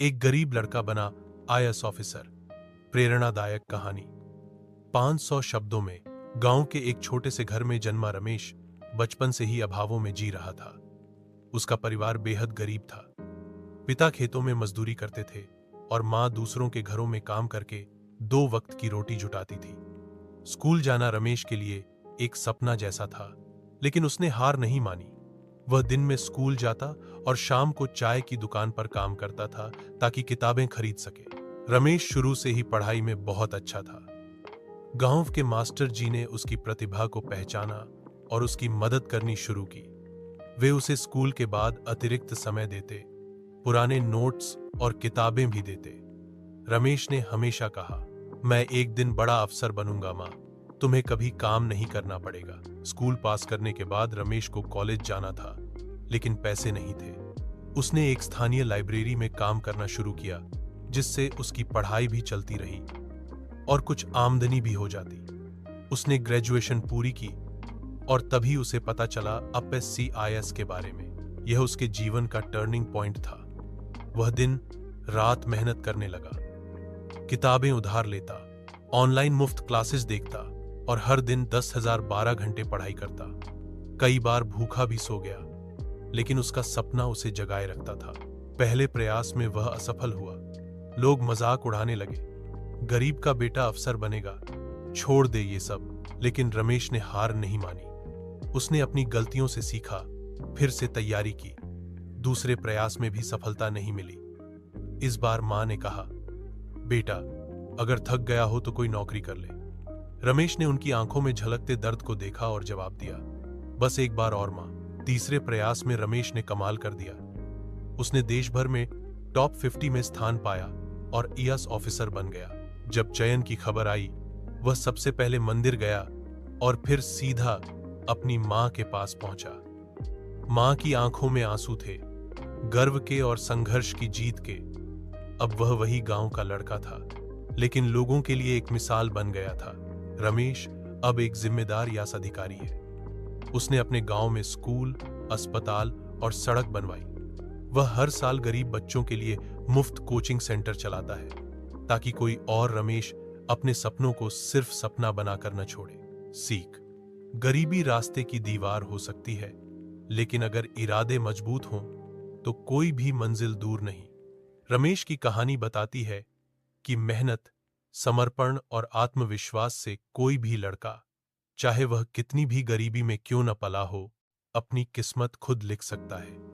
एक गरीब लड़का बना आईएएस ऑफिसर। प्रेरणादायक कहानी। 500 शब्दों में। गांव के एक छोटे से घर में जन्मा रमेश बचपन से ही अभावों में जी रहा था। उसका परिवार बेहद गरीब था। पिता खेतों में मजदूरी करते थे और मां दूसरों के घरों में काम करके 2 वक्त की रोटी जुटाती थी। स्कूल जाना रमेश के लिए एक सपना जैसा था, लेकिन उसने हार नहीं मानी। वह दिन में स्कूल जाता और शाम को चाय की दुकान पर काम करता था ताकि किताबें खरीद सके। रमेश शुरू से ही पढ़ाई में बहुत अच्छा था। गांव के मास्टर जी ने उसकी प्रतिभा को पहचाना और उसकी मदद करनी शुरू की। वे उसे स्कूल के बाद अतिरिक्त समय देते, पुराने नोट्स और किताबें भी देते। रमेश ने हमेशा कहा, मैं एक दिन बड़ा अफसर बनूंगा मां, तुम्हें कभी काम नहीं करना पड़ेगा। स्कूल पास करने के बाद रमेश को कॉलेज जाना था, लेकिन पैसे नहीं थे। उसने एक स्थानीय लाइब्रेरी में काम करना शुरू किया, जिससे उसकी पढ़ाई भी चलती रही और कुछ आमदनी भी हो जाती। उसने ग्रेजुएशन पूरी की और तभी उसे पता चला अपीआईएएस के बारे में। यह उसके जीवन का टर्निंग पॉइंट था। वह दिन रात मेहनत करने लगा, किताबें उधार लेता, ऑनलाइन मुफ्त क्लासेस देखता और हर दिन 10,000 12 घंटे पढ़ाई करता। कई बार भूखा भी सो गया, लेकिन उसका सपना उसे जगाए रखता था। पहले प्रयास में वह असफल हुआ। लोग मजाक उड़ाने लगे, गरीब का बेटा अफसर बनेगा, छोड़ दे ये सब। लेकिन रमेश ने हार नहीं मानी। उसने अपनी गलतियों से सीखा, फिर से तैयारी की। दूसरे प्रयास में भी सफलता नहीं मिली। इस बार मां ने कहा, बेटा अगर थक गया हो तो कोई नौकरी कर ले। रमेश ने उनकी आंखों में झलकते दर्द को देखा और जवाब दिया, बस एक बार और मां। तीसरे प्रयास में रमेश ने कमाल कर दिया। उसने देश भर में टॉप 50 में स्थान पाया और आईएएस ऑफिसर बन गया। जब चयन की खबर आई, वह सबसे पहले मंदिर गया और फिर सीधा अपनी मां के पास पहुंचा। मां की आंखों में आंसू थे, गर्व के और संघर्ष की जीत के। अब वह वही गांव का लड़का था, लेकिन लोगों के लिए एक मिसाल बन गया था। रमेश अब एक जिम्मेदार आईएएस अधिकारी है। उसने अपने गांव में स्कूल, अस्पताल और सड़क बनवाई। वह हर साल गरीब बच्चों के लिए मुफ्त कोचिंग सेंटर चलाता है, ताकि कोई और रमेश अपने सपनों को सिर्फ सपना बनाकर न छोड़े। सीख: गरीबी रास्ते की दीवार हो सकती है, लेकिन अगर इरादे मजबूत हों तो कोई भी मंजिल दूर नहीं। रमेश की कहानी बताती है कि मेहनत, समर्पण और आत्मविश्वास से कोई भी लड़का, चाहे वह कितनी भी गरीबी में क्यों न पला हो, अपनी किस्मत खुद लिख सकता है।